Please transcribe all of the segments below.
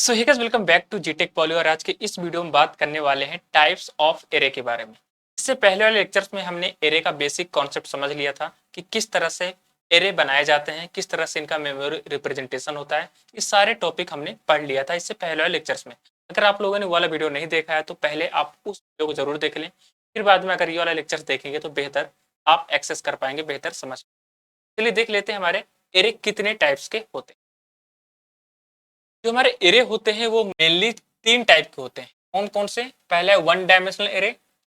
So hey guys, welcome back to जीटेक Poly. और आज के इस वीडियो में बात करने वाले हैं टाइप्स ऑफ एरे के बारे में। इससे पहले वाले लेक्चर्स में हमने एरे का बेसिक कॉन्सेप्ट समझ लिया था कि किस तरह से एरे बनाए जाते हैं, किस तरह से इनका मेमोरी रिप्रेजेंटेशन होता है। ये सारे टॉपिक हमने पढ़ लिया था इससे पहले वाले लेक्चर्स में। अगर आप लोगों ने वो वाला वीडियो नहीं देखा है तो पहले आप उस वीडियो को जरूर देख लें, फिर बाद में अगर ये वाला लेक्चर्स देखेंगे तो बेहतर आप एक्सेस कर पाएंगे, बेहतर समझ। चलिए देख लेते हैं हमारे एरे कितने टाइप्स के होते हैं। जो हमारे एरे होते हैं वो मेनली तीन टाइप के होते हैं। कौन कौन से? पहला है वन डायमेंशनल एरे,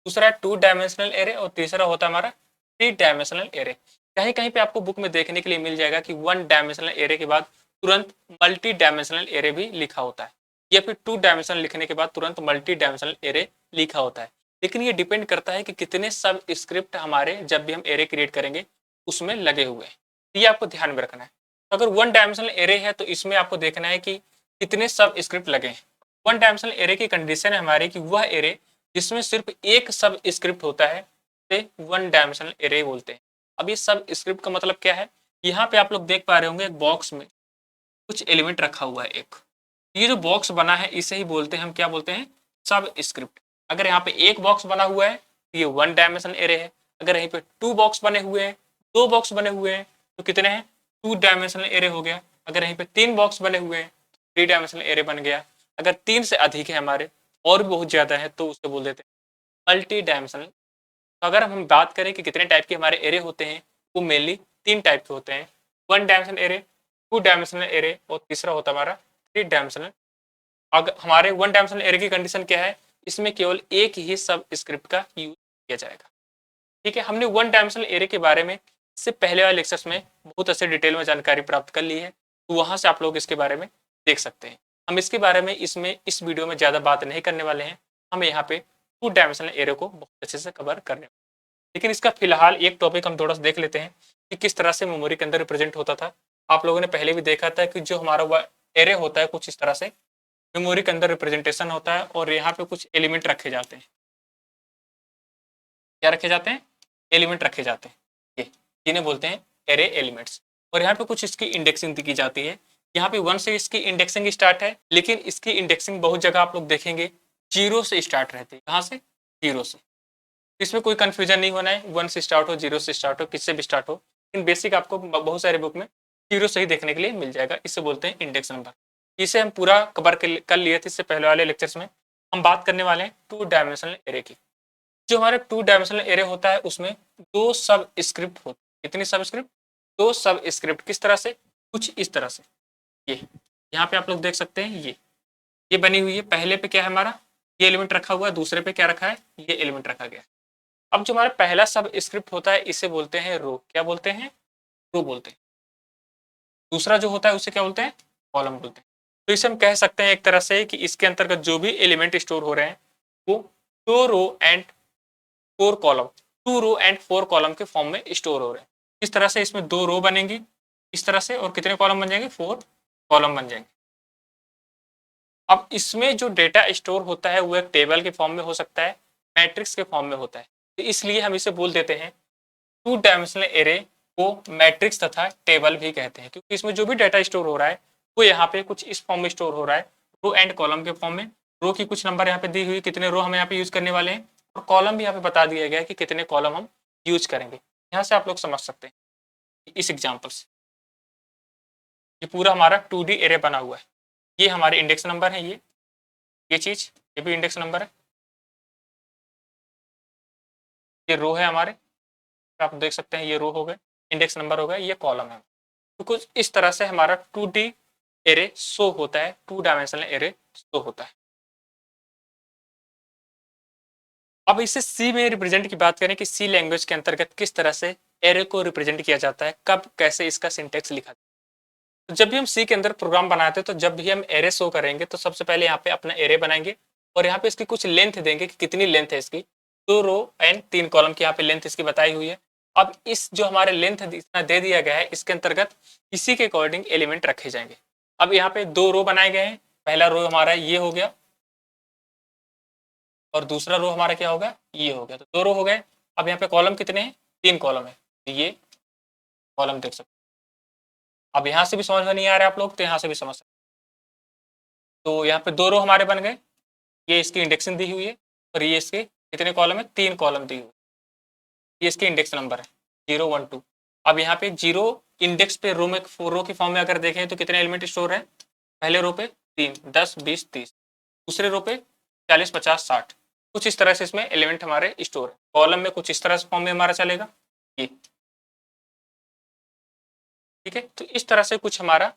दूसरा है टू डायमेंशनल एरे और तीसरा होता है हमारा थ्री डायमेंशनल एरे। कहीं कहीं पे आपको बुक में देखने के लिए मिल जाएगा कि वन डायमेंशनल एरे के बाद तुरंत मल्टी डायमेंशनल एरे भी लिखा होता है, या फिर टू डायमेंशनल लिखने के बाद तुरंत मल्टी डायमेंशनल एरे लिखा होता है। लेकिन ये डिपेंड करता है कि कितने सब स्क्रिप्ट हमारे जब भी हम एरे क्रिएट करेंगे उसमें लगे हुए हैं। ये आपको ध्यान में रखना है। अगर वन डायमेंशनल एरे है तो इसमें आपको देखना है कि कितने सब स्क्रिप्ट लगे हैं। वन डायमेंशनल एरे की कंडीशन है हमारे कि वह एरे जिसमें सिर्फ एक सब स्क्रिप्ट होता है उसे वन डायमेंशनल एरे बोलते हैं। अब ये सब स्क्रिप्ट का मतलब क्या है? यहाँ पे आप लोग देख पा रहे होंगे एक बॉक्स में कुछ एलिमेंट रखा हुआ है। एक ये जो बॉक्स बना है इसे ही बोलते हैं, हम क्या बोलते हैं? सब स्क्रिप्ट। अगर यहाँ पे एक बॉक्स बना हुआ है तो ये वन डायमेंशनल एरे है। अगर यहीं पे टू बॉक्स बने हुए हैं, दो बॉक्स बने हुए हैं तो कितने हैं? टू डायमेंशनल एरे हो गया। अगर यहीं पे तीन बॉक्स बने हुए हैं थ्री डायमेंशनल एरे बन गया। अगर तीन से अधिक है हमारे और भी बहुत ज्यादा है तो उसे बोल देते हैं मल्टी डायमेंशनल। तो अगर हम बात करें कि कितने टाइप के हमारे एरे होते हैं, वो मेनली तीन टाइप के होते हैं। One dimensional array, two dimensional array और तीसरा होता है हमारा थ्री डायमेंशनल। अगर हमारे वन डायमेंशनल एरे की कंडीशन क्या है? इसमें केवल एक ही सब स्क्रिप्ट का यूज किया जाएगा। ठीक है, हमने वन डायमेंशनल एरे के बारे में इससे पहले वाले लेक्चर्स में बहुत अच्छे डिटेल में जानकारी प्राप्त कर ली है, तो वहां से आप लोग इसके बारे में देख सकते हैं। हम इसके बारे में इस वीडियो में ज़्यादा बात नहीं करने वाले हैं। हम यहाँ पे टू डायमेंशनल एरे को बहुत अच्छे से कवर करने वाले हैं। लेकिन इसका फिलहाल एक टॉपिक हम थोड़ा सा देख लेते हैं कि किस तरह से मेमोरी के अंदर रिप्रेजेंट होता था। आप लोगों ने पहले भी देखा था कि जो हमारा एरे होता है कुछ इस तरह से मेमोरी के अंदर रिप्रेजेंटेशन होता है और यहाँ पे कुछ एलिमेंट रखे जाते हैं। क्या रखे जाते हैं? एलिमेंट रखे जाते हैं। ये जिन्हें बोलते हैं एरे एलिमेंट्स। और यहाँ पे कुछ इसकी इंडेक्सिंग की जाती है। यहाँ पे वन से इसकी इंडेक्सिंग स्टार्ट है, लेकिन इसकी इंडेक्सिंग बहुत जगह आप लोग देखेंगे जीरो से स्टार्ट रहती है। कहाँ से? जीरो से। इसमें कोई कंफ्यूजन नहीं होना है, वन से स्टार्ट हो, जीरो से स्टार्ट हो, किससे भी स्टार्ट हो। लेकिन बेसिक आपको बहुत सारे बुक में जीरो से ही देखने के लिए मिल जाएगा। इससे बोलते हैं इंडेक्स नंबर। इसे हम पूरा कवर कर लिए थे इससे पहले वाले लेक्चर्स में। हम बात करने वाले हैं टू डायमेंशनल एरे की। जो हमारे टू डायमेंशनल एरे होता है उसमें दो सब स्क्रिप्ट होती है। कितनी सब स्क्रिप्ट? दो सब स्क्रिप्ट। किस तरह से? कुछ इस तरह से। ये यहाँ पे आप लोग देख सकते हैं, ये बनी हुई है। पहले पे क्या है हमारा? ये एलिमेंट रखा हुआ है। दूसरे पे क्या रखा है? ये एलिमेंट रखा गया। अब जो हमारा पहला सब स्क्रिप्ट होता है इसे बोलते हैं रो। क्या बोलते हैं? रो बोलते हैं। दूसरा जो होता है उसे क्या बोलते हैं? कॉलम बोलते हैं। तो इसे हम कह सकते हैं एक तरह से कि इसके अंतर्गत जो भी एलिमेंट स्टोर हो रहे हैं वो दो row and four column, two row and four column के फॉर्म में स्टोर हो रहे हैं। इस तरह से इसमें दो रो बनेंगी इस तरह से, और कितने कॉलम बन जाएंगे? फोर कॉलम बन जाएंगे। अब इसमें जो डेटा स्टोर होता है वो एक टेबल के फॉर्म में हो सकता है, मैट्रिक्स के फॉर्म में होता है। तो इसलिए हम इसे बोल देते हैं टू डायमेंशनल एरे को मैट्रिक्स तथा टेबल भी कहते हैं, क्योंकि इसमें जो भी डाटा स्टोर हो रहा है वो यहाँ पे कुछ इस फॉर्म में स्टोर हो रहा है, रो एंड कॉलम के फॉर्म में। रो की कुछ नंबर यहाँ पे दी हुई, कितने रो हम यहाँ पे यूज करने वाले हैं, और कॉलम भी यहाँ पे बता दिया गया है कि कितने कॉलम हम यूज करेंगे। यहाँ से आप लोग समझ सकते हैं इस एग्जाम्पल से। ये पूरा हमारा 2D एरे बना हुआ है। ये हमारे इंडेक्स नंबर है। ये चीज, ये भी इंडेक्स नंबर है। ये रो है हमारे, आप देख सकते हैं ये रो हो गए, इंडेक्स नंबर हो गए, ये कॉलम है। तो कुछ इस तरह से हमारा 2D एरे शो होता है, टू डायमेंशनल एरे शो होता है। अब इसे सी में रिप्रेजेंट की बात करें कि सी लैंग्वेज के अंतर्गत किस तरह से एरे को रिप्रेजेंट किया जाता है, कब कैसे इसका सिंटेक्स लिखा जाता है। तो जब भी हम सी के अंदर प्रोग्राम बनाते हैं तो जब भी हम एरे शो करेंगे तो सबसे पहले यहाँ पे अपना एरे बनाएंगे और यहाँ पे इसकी कुछ लेंथ देंगे कि कितनी लेंथ है इसकी। दो रो एंड तीन कॉलम की यहाँ पे लेंथ इसकी बताई हुई है। अब इस जो हमारे लेंथ इतना दे दिया गया है इसके अंतर्गत इसी के अकॉर्डिंग एलिमेंट रखे जाएंगे। अब यहाँ पे दो रो बनाए गए हैं। पहला रो हमारा ये हो गया और दूसरा रो हमारा क्या होगा? ये हो गया। तो दो रो हो गए। अब यहाँ पे कॉलम कितने हैं? तीन कॉलम है। तो ये कॉलम देख सकते हैं। अब यहाँ से भी समझ में नहीं आ रहा है आप लोग तो यहाँ से भी समझ सकते तो यहाँ पे 2 रो हमारे बन गए, ये इसकी इंडेक्सिंग दी हुई है और ये इसके कितने कॉलम है, 3 कॉलम दी हुई है। ये इसके इंडेक्स नंबर है 0 1 2। अब यहाँ पे 0 इंडेक्स पे रो के फॉर्म में अगर देखें तो कितने एलिमेंट स्टोर है, पहले रो पे 3 10 20 30, दूसरे रो पे 40 50 60, कुछ इस तरह से इसमें एलिमेंट हमारे स्टोर है। कॉलम में कुछ इस तरह से फॉर्म में हमारा चलेगा ये, ठीक है। तो इस तरह से कुछ हमारा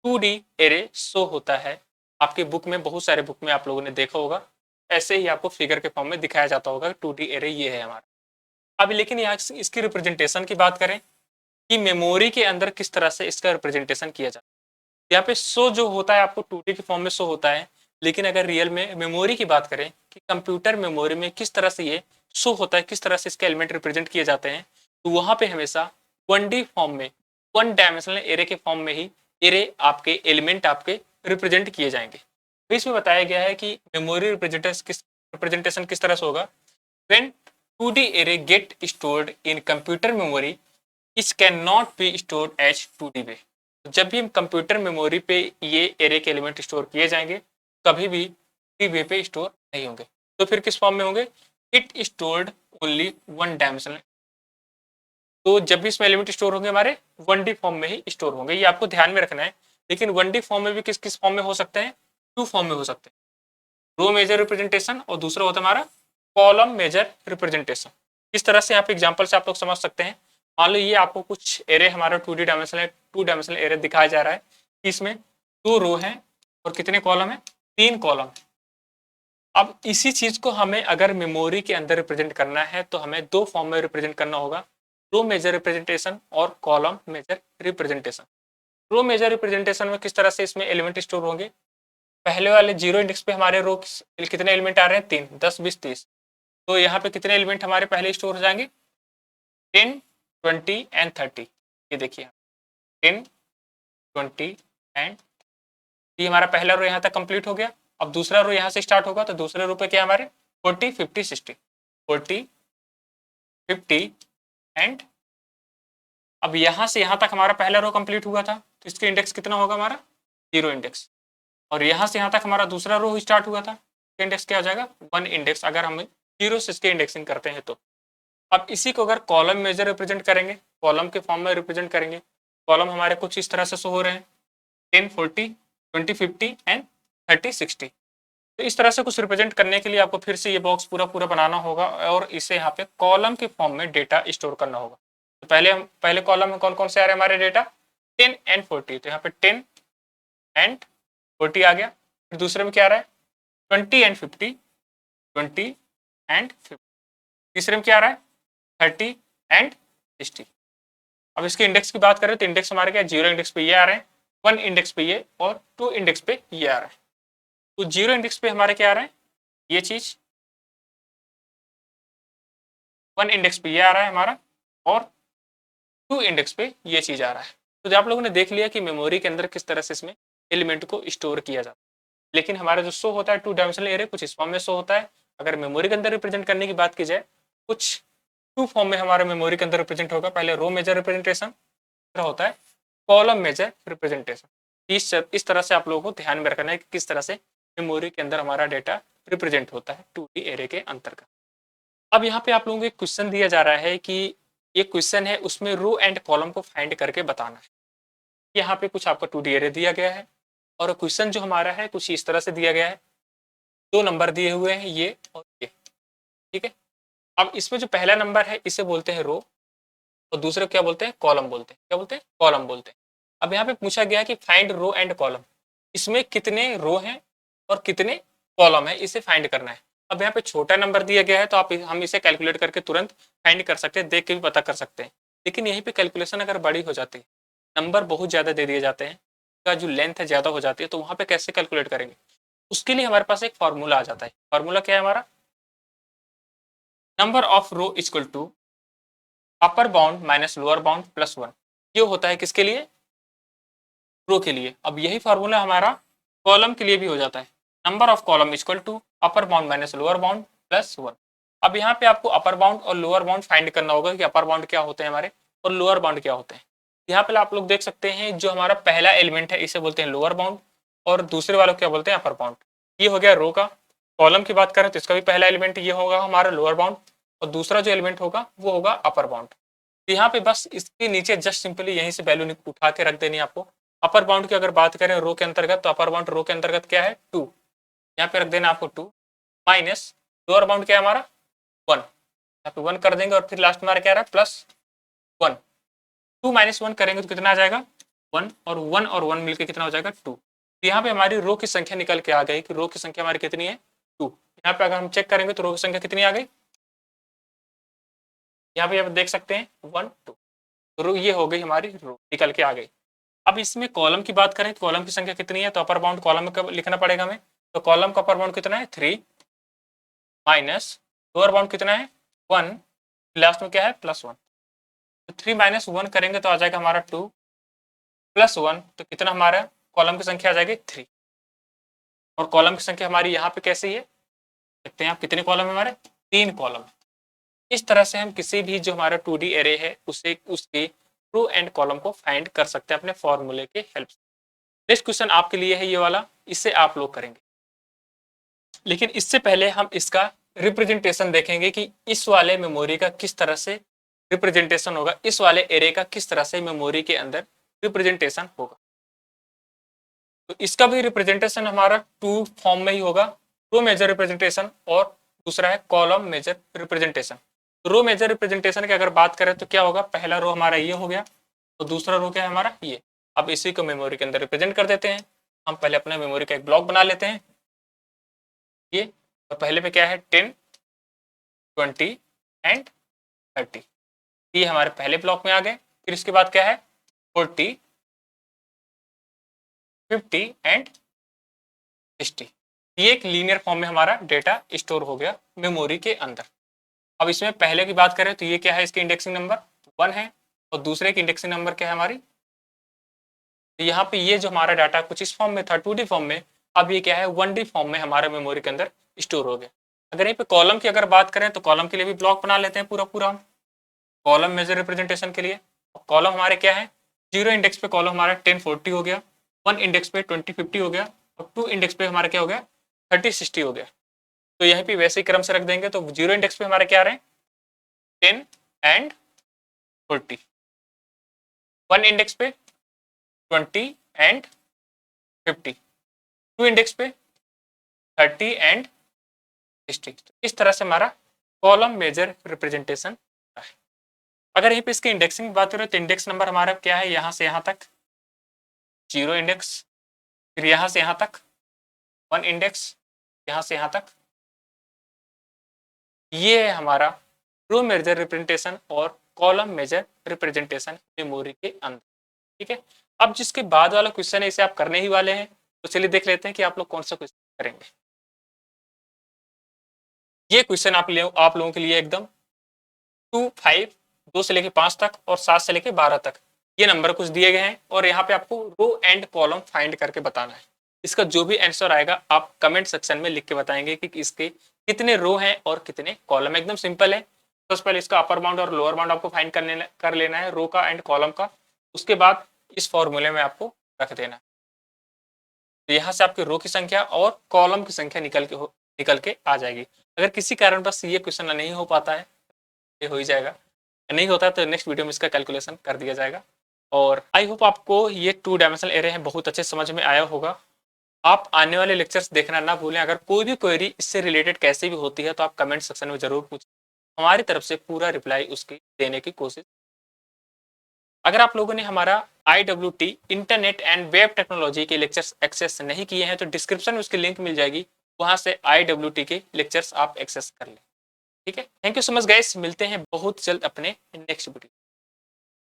2D एरे शो होता है। आपके बुक में, बहुत सारे बुक में आप लोगों ने देखा होगा, ऐसे ही आपको फिगर के फॉर्म में दिखाया जाता होगा 2D एरे ये है हमारा। अब लेकिन यहाँ इसकी रिप्रेजेंटेशन की बात करें कि मेमोरी के अंदर किस तरह से इसका रिप्रेजेंटेशन किया जाता है। यहाँ पे शो जो होता है आपको 2D के फॉर्म में शो होता है, लेकिन अगर रियल में मेमोरी की बात करें कि कंप्यूटर मेमोरी में किस तरह से ये शो होता है, किस तरह से इसके एलिमेंट रिप्रेजेंट किए जाते हैं, तो वहाँ पे हमेशा 1D फॉर्म में, 1 डायमेंशनल एरे के फॉर्म में ही एरे आपके एलिमेंट आपके रिप्रेजेंट किए जाएंगे। तो इसमें बताया गया है कि मेमोरी रिप्रेजेंटेशन किस तरह से होगा। When 2D array get stored in computer memory, it cannot be stored as 2D way। जब भी हम कंप्यूटर मेमोरी पे ये एरे के एलिमेंट स्टोर किए जाएंगे, कभी भी 2D वे पे स्टोर नहीं होंगे। तो फिर किस फॉर्म में होंगे, इट स्टोर्ड ओनली 1 डायमेंशनल। तो जब भी इसमें एलिमेंट स्टोर होंगे हमारे 1D फॉर्म में ही स्टोर होंगे, ये आपको ध्यान में रखना है। लेकिन 1D फॉर्म में भी किस किस फॉर्म में हो सकते हैं, 2 फॉर्म में हो सकते हैं, रो मेजर रिप्रेजेंटेशन और दूसरा होता है हमारा कॉलम मेजर रिप्रेजेंटेशन। इस तरह से यहाँ पे एग्जांपल से आप लोग समझ सकते हैं। मान लो ये आपको कुछ एरे हमारा 2D डायमेंशनल 2 डायमेंशनल एरे दिखाया जा रहा है कि इसमें 2 रो हैं और कितने कॉलम है, 3 कॉलम है। अब इसी चीज को हमें अगर मेमोरी के अंदर रिप्रेजेंट करना है तो हमें 2 फॉर्म में रिप्रेजेंट करना होगा, रो मेजर रिप्रेजेंटेशन और column major representation. Row major representation में किस तरह से इसमें एलिमेंट स्टोर होंगे, पहले वाले 0 इंडेक्स पे हमारे रो कितने एलिमेंट आ रहे हैं, 3 10 20 30। तो यहाँ पे कितने एलिमेंट हमारे पहले स्टोर हो जाएंगे, 10 20 एंड 30। ये देखिए 10 20 एंड, ये हमारा पहला रो यहाँ तक कंप्लीट हो गया। अब दूसरा रो यहाँ से स्टार्ट होगा, तो दूसरे रो पे क्या हमारे 40 50 60, 40 50 एंड, अब यहाँ से यहाँ तक हमारा पहला रो कंप्लीट हुआ था, तो इसके इंडेक्स कितना होगा हमारा 0 इंडेक्स। और यहाँ से यहाँ तक हमारा दूसरा रो स्टार्ट हुआ था, इंडेक्स क्या हो जाएगा 1 इंडेक्स, अगर हम 0 से इसके इंडेक्सिंग करते हैं तो। अब इसी को अगर कॉलम मेजर रिप्रेजेंट करेंगे, कॉलम के फॉर्म में रिप्रेजेंट करेंगे, कॉलम हमारे कुछ इस तरह से शो हो रहे हैं 10 40 20 50 एंड 30 60। तो इस तरह से कुछ रिप्रेजेंट करने के लिए आपको फिर से ये बॉक्स पूरा पूरा बनाना होगा और इसे यहाँ पे कॉलम के फॉर्म में डेटा स्टोर करना होगा। तो पहले कॉलम में कौन कौन से आ रहे हैं हमारे डेटा, 10 एंड 40। तो यहाँ पे 10 एंड 40 आ गया। फिर दूसरे में क्या आ रहा है 20 एंड 50, 20 एंड 50। तीसरे में क्या आ रहा है 30 एंड 60। अब इसके इंडेक्स की बात करें तो इंडेक्स हमारे क्या 0 इंडेक्स पे ये आ रहे हैं, 1 इंडेक्स पे ये और 2 इंडेक्स पे ये आ रहा है। तो 0 इंडेक्स पे हमारे क्या आ रहा है ये चीज, 1 इंडेक्स पे ये आ रहा है हमारा और 2 इंडेक्स पे ये चीज आ रहा है। तो आप लोगों ने देख लिया कि मेमोरी के अंदर किस तरह से इसमें एलिमेंट को स्टोर किया जाता है। लेकिन हमारा जो शो होता है 2 डायमेंशनल एरे कुछ इस फॉर्म में शो होता है। अगर मेमोरी के अंदर रिप्रेजेंट करने की बात की जाए, कुछ 2 फॉर्म में हमारा मेमोरी के अंदर रिप्रेजेंट होगा, पहले रो मेजर रिप्रेजेंटेशन, दूसरा होता है कॉलम मेजर रिप्रेजेंटेशन। इस तरह से आप लोगों को ध्यान में रखना है कि किस तरह से मेमोरी के अंदर हमारा डेटा रिप्रेजेंट होता है 2D एरे के अंतर्गत। अब यहाँ पे आप लोगों को एक क्वेश्चन दिया जा रहा है कि ये क्वेश्चन है, उसमें रो एंड कॉलम को फाइंड करके बताना है। यहाँ पे कुछ आपका 2D एरे दिया गया है और क्वेश्चन जो हमारा है कुछ इस तरह से दिया गया है, 2 नंबर दिए हुए हैं ये और ये, ठीक है। अब इसमें जो पहला नंबर है इसे बोलते हैं रो और दूसरे क्या बोलते हैं कॉलम बोलते हैं, क्या बोलते हैं कॉलम बोलते हैं। अब यहाँ पे पूछा गया कि फाइंड रो एंड कॉलम, इसमें कितने रो हैं और कितने कॉलम है, इसे फाइंड करना है। अब यहाँ पे छोटा नंबर दिया गया है तो हम इसे कैलकुलेट करके तुरंत फाइंड कर सकते हैं, देख के भी पता कर सकते हैं। लेकिन यहीं पे कैलकुलेशन अगर बड़ी हो जाती है, नंबर बहुत ज़्यादा दे दिए जाते हैं, का जो लेंथ है ज़्यादा हो जाती है, तो वहाँ पे कैसे कैलकुलेट करेंगे। उसके लिए हमारे पास एक फॉर्मूला आ जाता है। फॉर्मूला क्या है हमारा, number of row equal to upper bound minus lower bound plus 1। ये होता है किसके लिए, रो के लिए। अब यही फॉर्मूला हमारा कॉलम के लिए भी हो जाता है, number of column equal to upper bound minus lower bound plus 1। अब यहाँ पे आपको अपर बाउंड और लोअर बाउंड फाइंड करना होगा कि अपर बाउंड क्या होते हैं हमारे और लोअर बाउंड क्या होते हैं। यहाँ पे आप लोग देख सकते हैं जो हमारा पहला एलिमेंट है इसे बोलते हैं लोअर बाउंड और दूसरे वालों को क्या बोलते हैं, अपर बाउंड। ये हो गया रो का। कॉलम की बात करें तो इसका भी पहला एलिमेंट ये होगा हमारा लोअर बाउंड, और दूसरा जो एलिमेंट होगा वो होगा अपर बाउंड। तो यहाँ पे बस इसके नीचे जस्ट सिंपली यहीं से वैल्यू उठा के रख देनी है आपको। अपर बाउंड की अगर बात करें रो के अंतर्गत, तो अपर बाउंड रो के अंतर्गत क्या है, 2, यहाँ पे रख देना आपको 2, माइनस लोअर बाउंड क्या है हमारा 1, यहाँ पे 1 कर देंगे, और फिर लास्ट में हमारा क्या रहा प्लस 1। 2 माइनस 1 करेंगे तो कितना आ जाएगा 1, और 1 और 1 मिलकर कितना हो जाएगा 2। तो यहाँ पे हमारी रो की संख्या निकल के आ गई कि रो की संख्या हमारी कितनी है 2। यहाँ पे अगर हम चेक करेंगे तो रो की संख्या कितनी आ गई, यहाँ पे आप देख सकते हैं 1 2, तो रो ये हो गई हमारी रो निकल के आ गई। अब इसमें कॉलम की बात करें तो कॉलम की संख्या कितनी है, तो अपर बाउंड कॉलम में कब लिखना पड़ेगा हमें, तो कॉलम का अपर बाउंड कितना है 3, माइनस लोअर बाउंड कितना है 1, लास्ट में क्या है प्लस 1। तो 3 माइनस 1 करेंगे तो आ जाएगा हमारा 2, प्लस 1 तो कितना हमारा कॉलम की संख्या आ जाएगी 3, और कॉलम की संख्या हमारी यहाँ पे कैसी है, देखते हैं आप कितने कॉलम है हमारे 3 कॉलम। इस तरह से हम किसी भी जो हमारा 2D एरे है उसे उसके रो एंड कॉलम को फाइंड कर सकते हैं अपने फॉर्मूले के हेल्प से। नेक्स्ट क्वेश्चन आपके लिए है ये वाला, इससे आप लोग करेंगे, लेकिन इससे पहले हम इसका रिप्रेजेंटेशन देखेंगे कि इस वाले मेमोरी का किस तरह से रिप्रेजेंटेशन होगा, इस वाले एरे का किस तरह से मेमोरी के अंदर रिप्रेजेंटेशन होगा। तो इसका भी रिप्रेजेंटेशन हमारा 2 फॉर्म में ही होगा, रो मेजर रिप्रेजेंटेशन और दूसरा है कॉलम मेजर रिप्रेजेंटेशन। तो रो मेजर रिप्रेजेंटेशन की अगर बात करें तो क्या होगा, पहला रो हमारा ये हो गया और दूसरा रो क्या है हमारा ये। अब इसी को मेमोरी के अंदर रिप्रेजेंट कर देते हैं। हम पहले अपने मेमोरी का एक ब्लॉक बना लेते हैं ये, और पहले पे क्या है 10 20 एंड 30, ये हमारे पहले ब्लॉक में आ गए। फिर इसके बाद क्या है 40 50 एंड 60, ये एक लीनियर फॉर्म में हमारा डेटा स्टोर हो गया मेमोरी के अंदर। अब इसमें पहले की बात करें तो ये क्या है, इसके इंडेक्सिंग नंबर 1 है, और दूसरे की इंडेक्सिंग नंबर क्या है हमारी, तो यहाँ पे ये जो हमारा डाटा कुछ इस फॉर्म में था 2D फॉर्म में, अब ये क्या है 1D फॉर्म में हमारे मेमोरी के अंदर स्टोर हो गया। अगर यहीं पे कॉलम की अगर बात करें तो कॉलम के लिए भी ब्लॉक बना लेते हैं पूरा पूरा हम कॉलम मेजर रिप्रेजेंटेशन के लिए। कॉलम हमारे क्या है, 0 इंडेक्स पे कॉलम हमारा 10 40 हो गया, 1 इंडेक्स पे 20 50 हो गया, और 2 इंडेक्स पे हमारा क्या हो गया 30 60 हो गया। तो यहीं पे वैसे ही क्रम से रख देंगे, तो 0 इंडेक्स पे हमारे क्या आ रहे हैं 10 एंड 40, 1 इंडेक्स पे 20 एंड 50, 2 इंडेक्स पे 30 एंड 60। इस तरह से हमारा कॉलम मेजर रिप्रेजेंटेशन है। अगर यहीं पे इसके इंडेक्सिंग की बात करें तो इंडेक्स नंबर हमारा क्या है, यहाँ से यहाँ तक 0 इंडेक्स, फिर यहाँ से यहाँ तक 1 इंडेक्स, यहाँ से यहाँ तक, ये है हमारा रो मेजर रिप्रेजेंटेशन और कॉलम मेजर रिप्रेजेंटेशन मेमोरी के अंदर। ठीक है, अब जिसके बाद वाला क्वेश्चन है इसे आप करने ही वाले हैं, तो चलिए देख लेते हैं कि आप लोग कौन सा क्वेश्चन करेंगे। ये क्वेश्चन आप लोगों के लिए एकदम 2 5 2 से लेके 5 तक और 7 से लेके 12 तक ये नंबर कुछ दिए गए हैं, और यहाँ पे आपको रो एंड कॉलम फाइंड करके बताना है। इसका जो भी आंसर आएगा आप कमेंट सेक्शन में लिख के बताएंगे कि इसके कितने रो हैं और कितने कॉलम। एकदम सिंपल है। सबसे पहले इसका अपर बाउंड और लोअर बाउंड आपको फाइंड कर लेना है रो का एंड कॉलम का, उसके बाद इस फॉर्मूले में आपको रख देना है। तो यहाँ से आपकी रो की संख्या और कॉलम की संख्या निकल के आ जाएगी। अगर किसी कारण बस ये क्वेश्चन नहीं हो पाता है, ये हो ही जाएगा, नहीं होता है तो नेक्स्ट वीडियो में इसका कैलकुलेशन कर दिया जाएगा। और आई होप आपको ये 2 डायमेंशनल एरे है बहुत अच्छे समझ में आया होगा। आप आने वाले लेक्चर्स देखना ना भूलें। अगर कोई भी क्वेरी इससे रिलेटेड कैसे भी होती है तो आप कमेंट सेक्शन में जरूर पूछें, हमारी तरफ से पूरा रिप्लाई उसकी देने की कोशिश। अगर आप लोगों ने हमारा IWT internet and web technology के लेक्चर्स एक्सेस नहीं किए हैं तो डिस्क्रिप्शन में उसकी लिंक मिल जाएगी, वहां से IWT के लेक्चर्स आप एक्सेस कर लें। ठीक है, thank you so much guys, मिलते हैं बहुत जल्द अपने नेक्स्ट वीडियो।